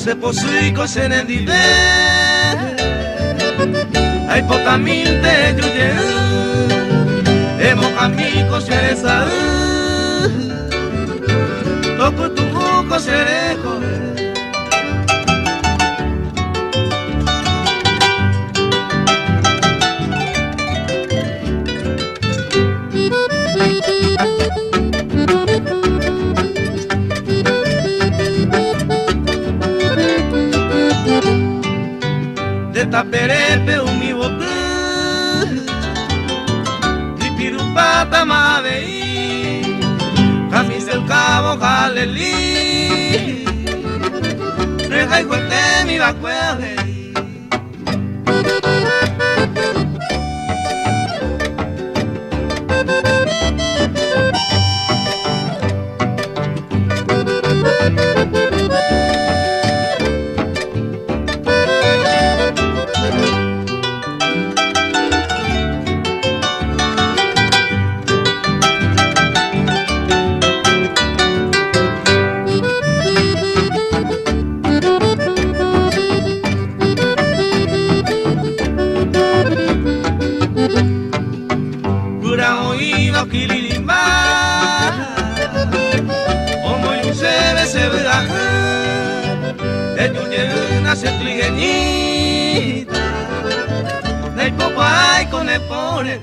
se posui se nendive ay potaminte yuye emo amigo seresa topo tu buco serejo taperepe umi botu di pirupata mavei camis del cabo jaleli reja y fuerte mi vacueve se trigueñita, nei popai con el pone.